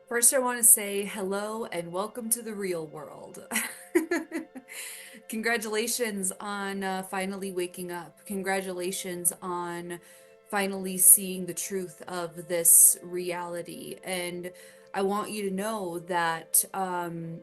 First, I want to say hello and welcome to the real world. Congratulations on finally waking up. Congratulations on finally seeing the truth of this reality. And I want you to know that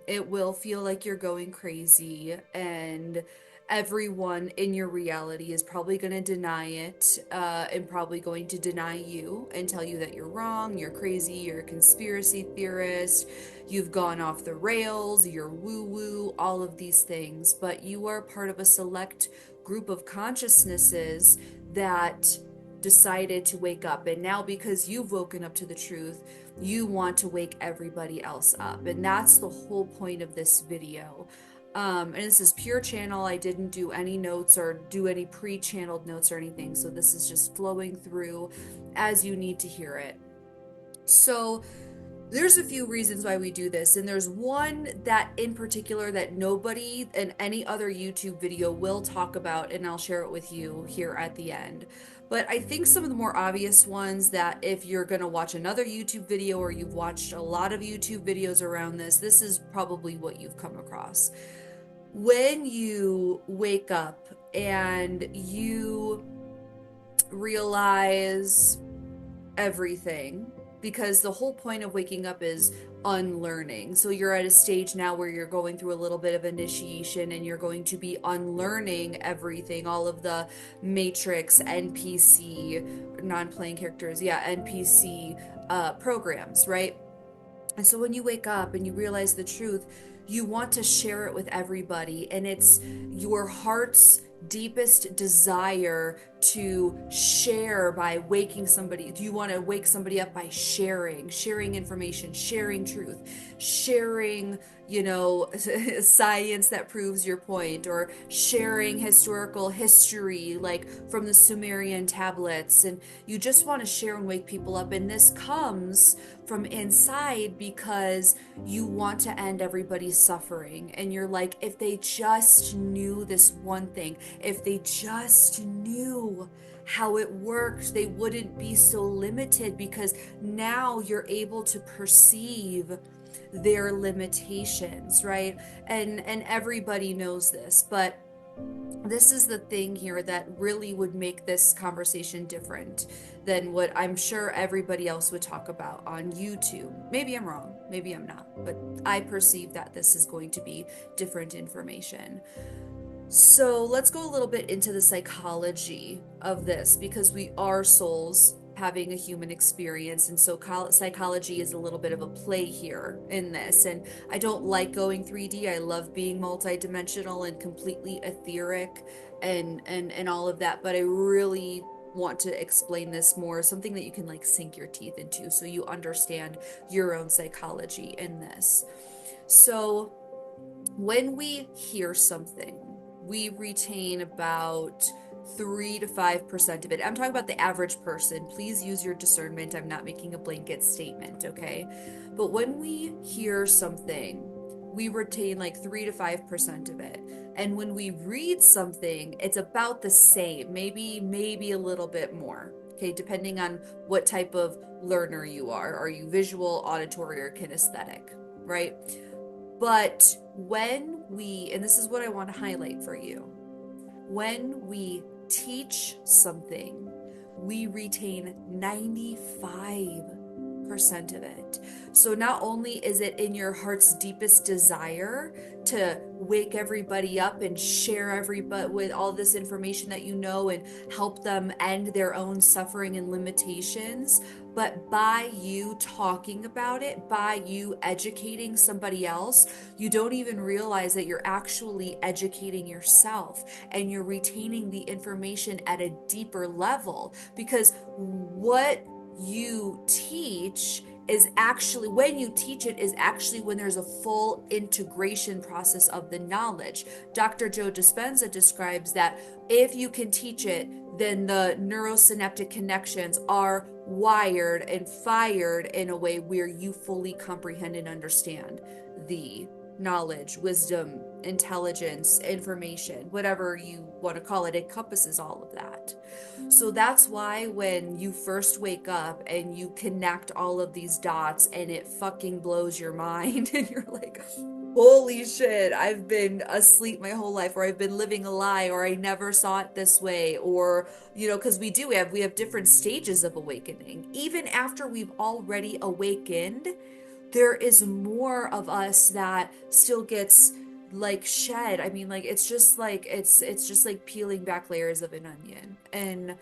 it will feel like you're going crazy, and everyone in your reality is probably going to deny it and probably going to deny you and tell you that you're wrong, you're crazy, you're a conspiracy theorist, you've gone off the rails, you're woo woo, all of these things. But you are part of a select group of consciousnesses that decided to wake up. And now, because you've woken up to the truth, you want to wake everybody else up. And that's the whole point of this video. And this is pure channel. I didn't do any notes or do any pre-channeled notes or anything. So this is just flowing through as you need to hear it. So there's a few reasons why we do this, and there's one that in particular that nobody in any other YouTube video will talk about, and I'll share it with you here at the end. But I think some of the more obvious ones that if you're going to watch another YouTube video or you've watched a lot of YouTube videos around this is probably what you've come across. When you wake up and you realize everything, because the whole point of waking up is unlearning. So you're at a stage now where you're going through a little bit of initiation and you're going to be unlearning everything, all of the Matrix, NPC, non-playing characters, yeah, NPC programs, right? And so when you wake up and you realize the truth, you want to share it with everybody. And it's your heart's deepest desire to share by waking somebody. Do you want to wake somebody up by sharing information, sharing truth, sharing, science that proves your point, or sharing historical history, like from the Sumerian tablets? And you just want to share and wake people up. And this comes from inside because you want to end everybody's suffering. And you're like, if they just knew this one thing, if they just knew how it worked, they wouldn't be so limited, because now you're able to perceive their limitations, right? And everybody knows this, but this is the thing here that really would make this conversation different than what I'm sure everybody else would talk about on YouTube. Maybe I'm wrong, maybe I'm not, but I perceive that this is going to be different information. So let's go a little bit into the psychology of this, because we are souls having a human experience, and so psychology is a little bit of a play here in this. And I don't like going 3D. I love being multidimensional and completely etheric and all of that, but I really want to explain this more, something that you can like sink your teeth into so you understand your own psychology in this. So when we hear something, we retain about 3 to 5% of it. I'm talking about the average person. Please use your discernment. I'm not making a blanket statement, okay? But when we hear something, we retain like 3 to 5% of it. And when we read something, it's about the same, maybe a little bit more. Okay, depending on what type of learner you are. Are you visual, auditory, or kinesthetic, right? But when we, and this is what I want to highlight for you, when we teach something, we retain 95% of it. So not only is it in your heart's deepest desire to wake everybody up and share everybody with all this information that you know and help them end their own suffering and limitations, but by you talking about it, by you educating somebody else, you don't even realize that you're actually educating yourself, and you're retaining the information at a deeper level, because what you teach is actually, when you teach it, is actually when there's a full integration process of the knowledge. Dr. Joe Dispenza describes that if you can teach it, then the neurosynaptic connections are wired and fired in a way where you fully comprehend and understand the knowledge, wisdom, intelligence, information, whatever you want to call it, encompasses all of that. So that's why when you first wake up and you connect all of these dots and it fucking blows your mind and you're like, holy shit, I've been asleep my whole life, or I've been living a lie, or I never saw it this way, or, because we have different stages of awakening. Even after we've already awakened, there is more of us that still gets like shed. I mean, like it's just like peeling back layers of an onion. And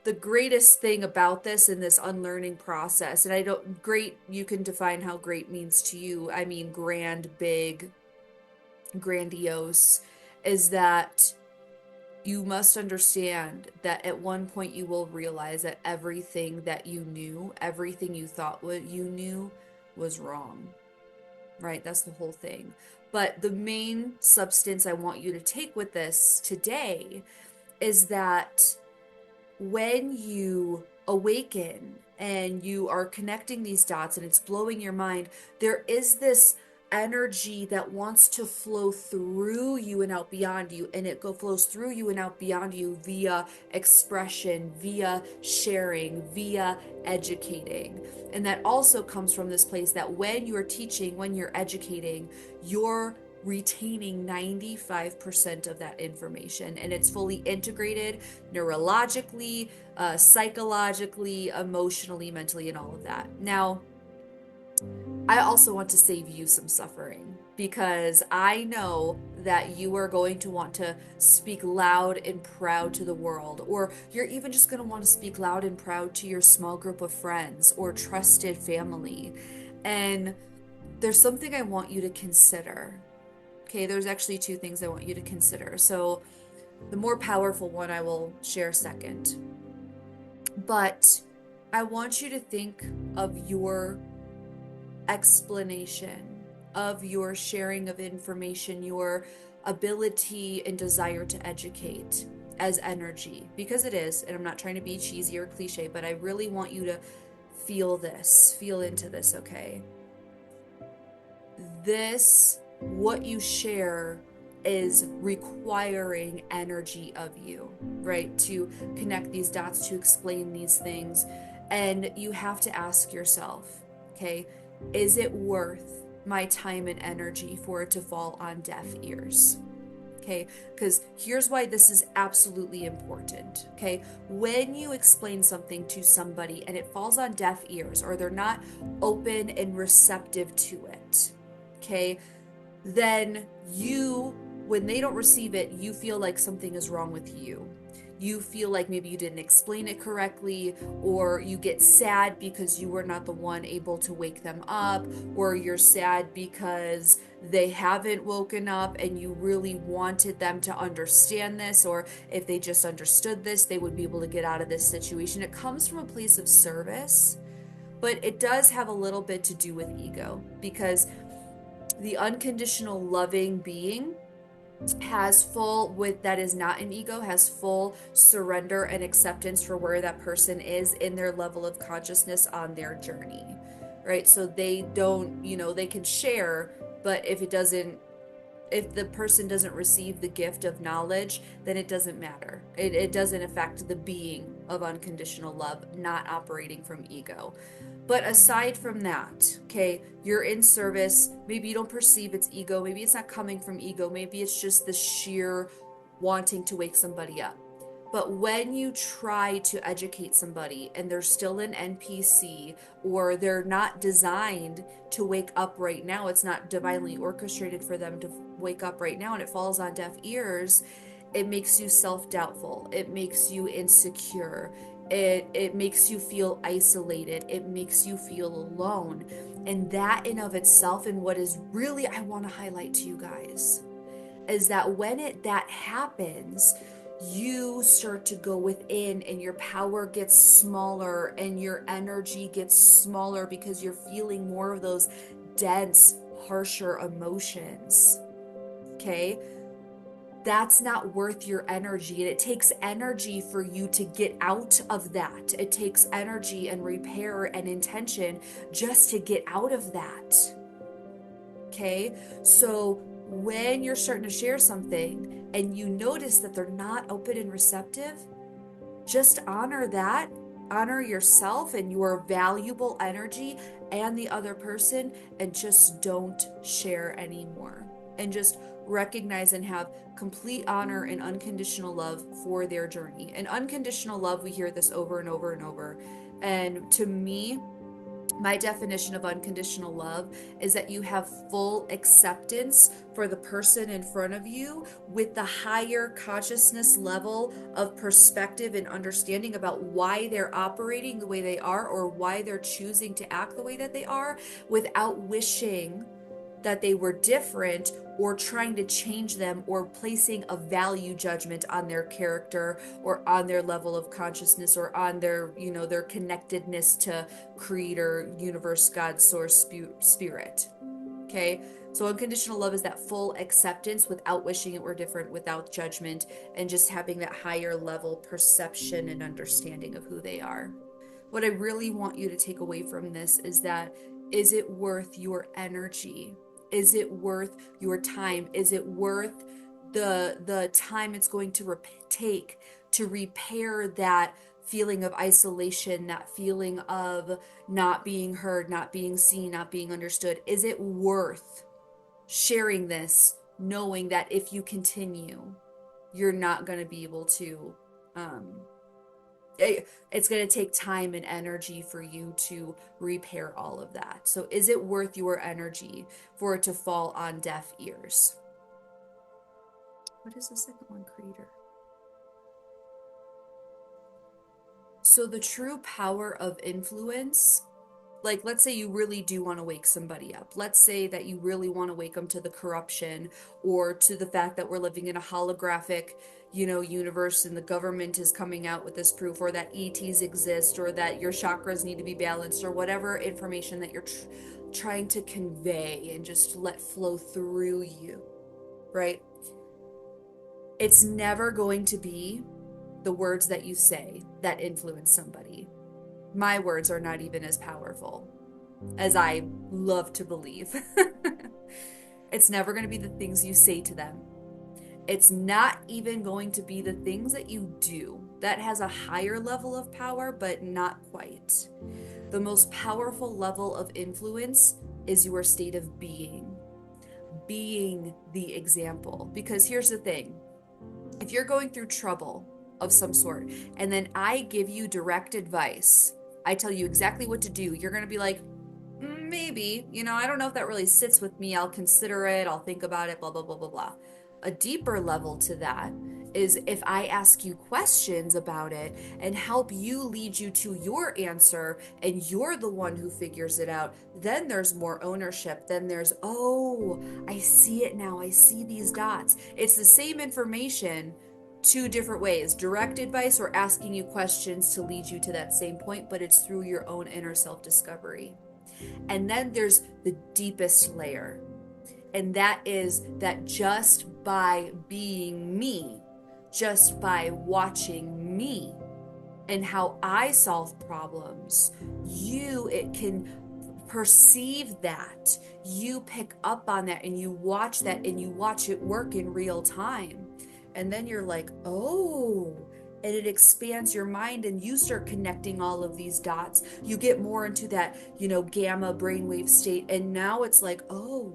the greatest thing about this in this unlearning process, and I don't great, you can define how great means to you. I mean, grand, big, grandiose, is that you must understand that at one point you will realize that everything that you knew, everything you thought what you knew was wrong, right? That's the whole thing. But the main substance I want you to take with this today is that when you awaken and you are connecting these dots and it's blowing your mind, there is this energy that wants to flow through you and out beyond you, and it flows through you and out beyond you via expression, via sharing, via educating. And that also comes from this place that when you're teaching, when you're educating, you're retaining 95% of that information, and it's fully integrated neurologically, psychologically, emotionally, mentally, and all of that. Now, I also want to save you some suffering because I know that you are going to want to speak loud and proud to the world, or you're even just going to want to speak loud and proud to your small group of friends or trusted family. And there's something I want you to consider. Okay, there's actually two things I want you to consider. So, the more powerful one I will share second. But I want you to think of your explanation, of your sharing of information, your ability and desire to educate as energy, because it is, and I'm not trying to be cheesy or cliche, but I really want you to feel into this, okay? What you share is requiring energy of you, right? To connect these dots, to explain these things. And you have to ask yourself, okay, is it worth my time and energy for it to fall on deaf ears? Okay, because here's why this is absolutely important. Okay, when you explain something to somebody and it falls on deaf ears, or they're not open and receptive to it, okay, then when they don't receive it, you feel like something is wrong with you. You feel like maybe you didn't explain it correctly, or you get sad because you were not the one able to wake them up, or you're sad because they haven't woken up and you really wanted them to understand this, or if they just understood this, they would be able to get out of this situation. It comes from a place of service, but it does have a little bit to do with ego, because the unconditional loving being that is not an ego, has full surrender and acceptance for where that person is in their level of consciousness on their journey, right? So they don't, they can share, but if the person doesn't receive the gift of knowledge, then it doesn't matter. It doesn't affect the being of unconditional love, not operating from ego. But aside from that, okay, you're in service. Maybe you don't perceive it's ego. Maybe it's not coming from ego. Maybe it's just the sheer wanting to wake somebody up. But when you try to educate somebody and they're still an NPC, or they're not designed to wake up right now, it's not divinely orchestrated for them to wake up right now, and it falls on deaf ears, it makes you self-doubtful. It makes you insecure. It makes you feel isolated. It makes you feel alone. And that in of itself, and what is really I want to highlight to you guys, is that when that happens, you start to go within and your power gets smaller and your energy gets smaller because you're feeling more of those dense, harsher emotions. Okay? That's not worth your energy. And it takes energy for you to get out of that. It takes energy and repair and intention just to get out of that. Okay, so when you're starting to share something and you notice that they're not open and receptive, just honor that. Honor yourself and your valuable energy and the other person, and just don't share anymore. And just recognize and have complete honor and unconditional love for their journey. And unconditional love, we hear this over and over and over. And to me, my definition of unconditional love is that you have full acceptance for the person in front of you with the higher consciousness level of perspective and understanding about why they're operating the way they are or why they're choosing to act the way that they are, without wishing that they were different or trying to change them or placing a value judgment on their character or on their level of consciousness or on their, their connectedness to creator, universe, God, source, spirit. Okay? So unconditional love is that full acceptance without wishing it were different, without judgment, and just having that higher level perception and understanding of who they are. What I really want you to take away from this is that, is it worth your energy? Is it worth your time? Is it worth the time it's going to take to repair that feeling of isolation, that feeling of not being heard, not being seen, not being understood? Is it worth sharing this, knowing that if you continue, you're not going to be able to, it's going to take time and energy for you to repair all of that. So is it worth your energy for it to fall on deaf ears? What is the second one, creator? So the true power of influence, like let's say you really do want to wake somebody up. Let's say that you really want to wake them to the corruption or to the fact that we're living in a holographic, universe, and the government is coming out with this proof, or that ETs exist, or that your chakras need to be balanced, or whatever information that you're trying to convey and just let flow through you, right? It's never going to be the words that you say that influence somebody. My words are not even as powerful as I love to believe. It's never going to be the things you say to them. It's not even going to be the things that you do. That has a higher level of power, but not quite. The most powerful level of influence is your state of being the example. Because here's the thing. If you're going through trouble of some sort, and then I give you direct advice, I tell you exactly what to do, you're going to be like, maybe, I don't know if that really sits with me. I'll consider it. I'll think about it, blah, blah, blah, blah, blah. A deeper level to that is if I ask you questions about it and help you lead you to your answer, and you're the one who figures it out, then there's more ownership. Then there's, oh, I see it now. I see these dots. It's the same information, two different ways: direct advice or asking you questions to lead you to that same point, but it's through your own inner self-discovery. And then there's the deepest layer, and that is that just by being me, just by watching me and how I solve problems, it can perceive that. You pick up on that and you watch that and you watch it work in real time. And then you're like, oh, and it expands your mind and you start connecting all of these dots. You get more into that, gamma brainwave state. And now it's like, oh,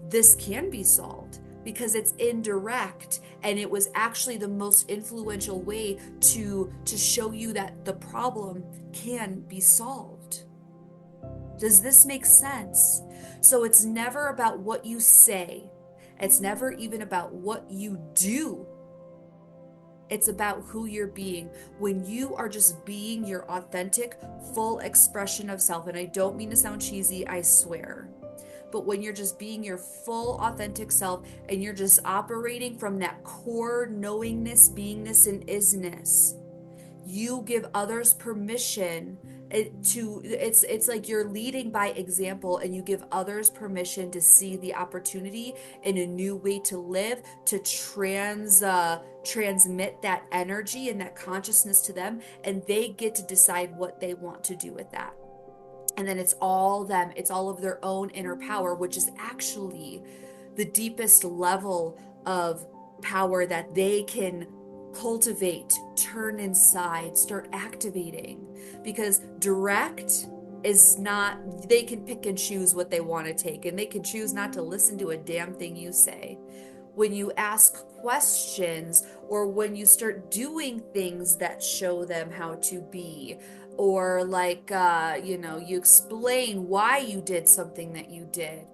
this can be solved because it's indirect, and it was actually the most influential way to show you that the problem can be solved. Does this make sense? So it's never about what you say. It's never even about what you do. It's about who you're being. When you are just being your authentic, full expression of self, and I don't mean to sound cheesy, I swear, but when you're just being your full authentic self and you're just operating from that core knowingness, beingness, and isness, you give others permission it's like you're leading by example, and you give others permission to see the opportunity in a new way to live, to transmit that energy and that consciousness to them, and they get to decide what they want to do with that. And then it's all them, it's all of their own inner power, which is actually the deepest level of power that they can cultivate, turn inside, start activating. Because direct is not, they can pick and choose what they want to take, and they can choose not to listen to a damn thing you say. When you ask questions, or when you start doing things that show them how to be, or like you explain why you did something that you did,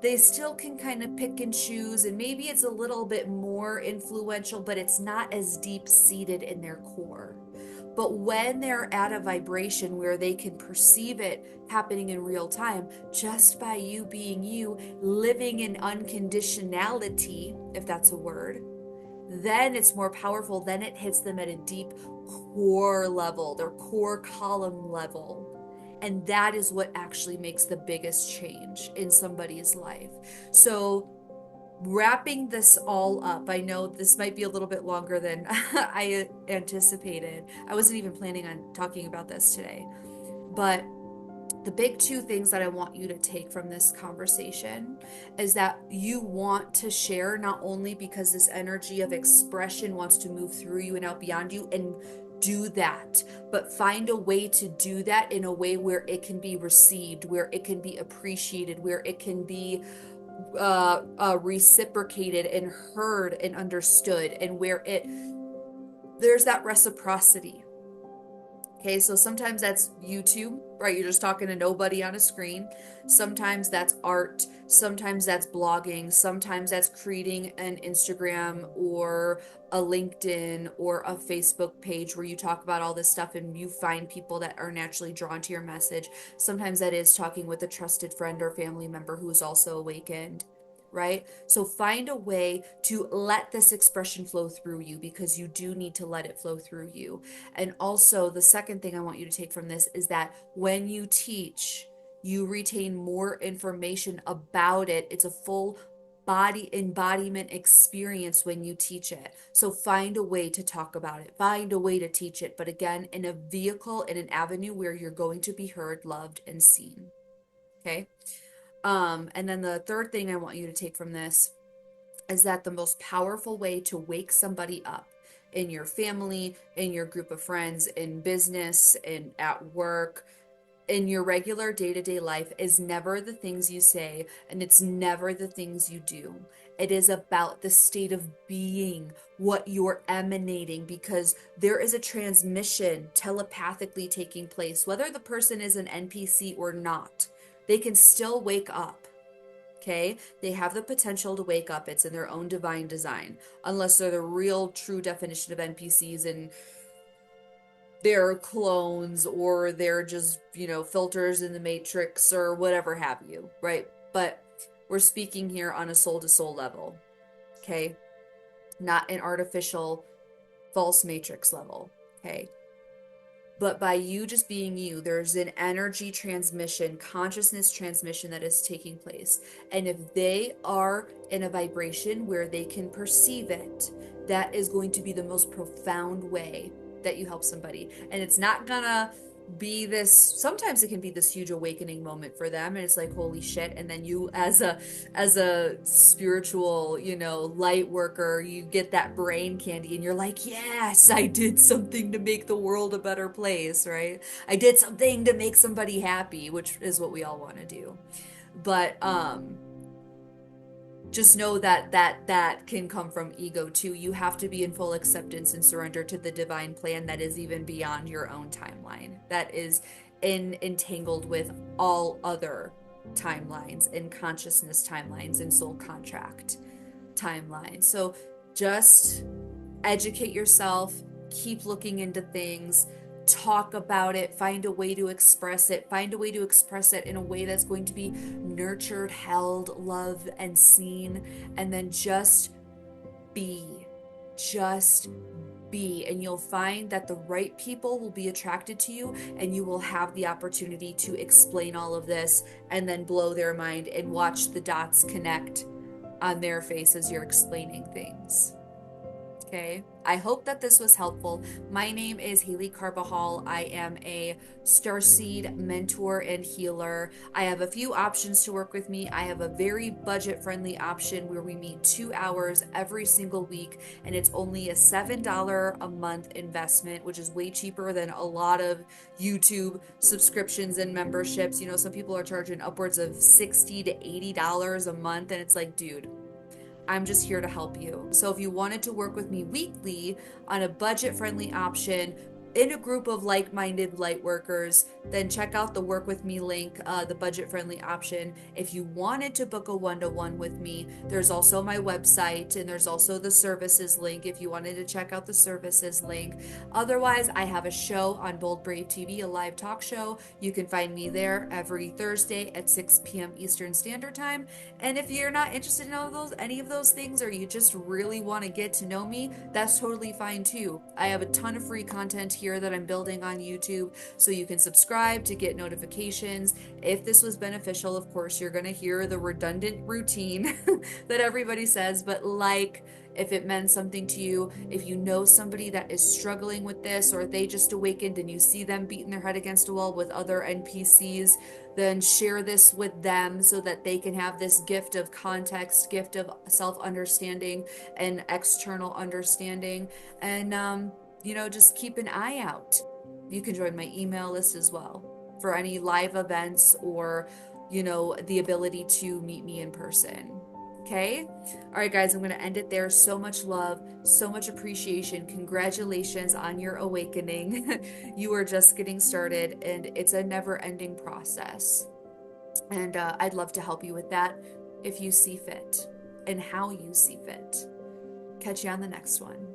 they still can kind of pick and choose, and maybe it's a little bit more influential, but it's not as deep seated in their core. But when they're at a vibration where they can perceive it happening in real time, just by you being you, living in unconditionality, if that's a word, then it's more powerful. Then it hits them at a deep core level, their core column level. And that is what actually makes the biggest change in somebody's life. So, wrapping this all up, I know this might be a little bit longer than I anticipated. I wasn't even planning on talking about this today. But the big two things that I want you to take from this conversation is that you want to share, not only because this energy of expression wants to move through you and out beyond you, and do that, but find a way to do that in a way where it can be received, where it can be appreciated, where it can be reciprocated and heard and understood, and where there's that reciprocity. Okay, so sometimes that's YouTube, right? You're just talking to nobody on a screen. Sometimes that's art. Sometimes that's blogging. Sometimes that's creating an Instagram or a LinkedIn or a Facebook page where you talk about all this stuff and you find people that are naturally drawn to your message. Sometimes that is talking with a trusted friend or family member who is also awakened, right? So find a way to let this expression flow through you, because you do need to let it flow through you. And also, the second thing I want you to take from this is that when you teach, you retain more information about it. It's a full body embodiment experience when you teach it. So find a way to talk about it, find a way to teach it, but again, in a vehicle, in an avenue where you're going to be heard, loved, and seen. Okay. And then the third thing I want you to take from this is that the most powerful way to wake somebody up in your family, in your group of friends, in business, and at work, in your regular day-to-day life, is never the things you say, and it's never the things you do. It is about the state of being, what you're emanating, because there is a transmission telepathically taking place, whether the person is an NPC or not. They can still wake up. Okay, they have the potential to wake up. It's in their own divine design, unless they're the real true definition of NPCs and they're clones, or they're just, filters in the matrix or whatever have you, right? But we're speaking here on a soul to soul level, okay? Not an artificial false matrix level, okay? But by you just being you, there's an energy transmission, consciousness transmission that is taking place. And if they are in a vibration where they can perceive it, that is going to be the most profound way that you help somebody. And it's not gonna be this, sometimes it can be this huge awakening moment for them, and it's like, holy shit. And then you, as a spiritual, light worker, you get that brain candy and you're like, yes, I did something to make the world a better place, right? I did something to make somebody happy, which is what we all want to do. But just know that can come from ego too. You have to be in full acceptance and surrender to the divine plan that is even beyond your own timeline, that is entangled with all other timelines and consciousness timelines and soul contract timelines. So just educate yourself, keep looking into things, talk about it, find a way to express it, in a way that's going to be nurtured, held, loved, and seen. And then just be, and you'll find that the right people will be attracted to you, and you will have the opportunity to explain all of this and then blow their mind and watch the dots connect on their face as you're explaining things. Okay. I hope that this was helpful. My name is Haley Carbajal. I am a Starseed mentor and healer. I have a few options to work with me. I have a very budget friendly option where we meet 2 hours every single week, and it's only a $7 a month investment, which is way cheaper than a lot of YouTube subscriptions and memberships. You know, some people are charging upwards of $60 to $80 a month, and it's like, dude, I'm just here to help you. So if you wanted to work with me weekly on a budget friendly option in a group of like minded light workers, then check out the work with me link, the budget friendly option. If you wanted to book a one-to-one with me, there's also my website, and there's also the services link if you wanted to check out the services link. Otherwise, I have a show on Bold Brave TV, a live talk show. You can find me there every Thursday at 6 p.m. Eastern Standard Time. And if you're not interested in any of those things, or you just really want to get to know me, that's totally fine too. I have a ton of free content here that I'm building on YouTube, so you can subscribe to get notifications. If this was beneficial, of course, you're going to hear the redundant routine that everybody says, but like, if it meant something to you, if you know somebody that is struggling with this, or they just awakened and you see them beating their head against a wall with other NPCs, then share this with them so that they can have this gift of context, gift of self understanding and external understanding. And, just keep an eye out. You can join my email list as well for any live events, or, the ability to meet me in person. Okay. All right, guys, I'm going to end it there. So much love, so much appreciation. Congratulations on your awakening. You are just getting started, and it's a never ending process. And I'd love to help you with that if you see fit and how you see fit. Catch you on the next one.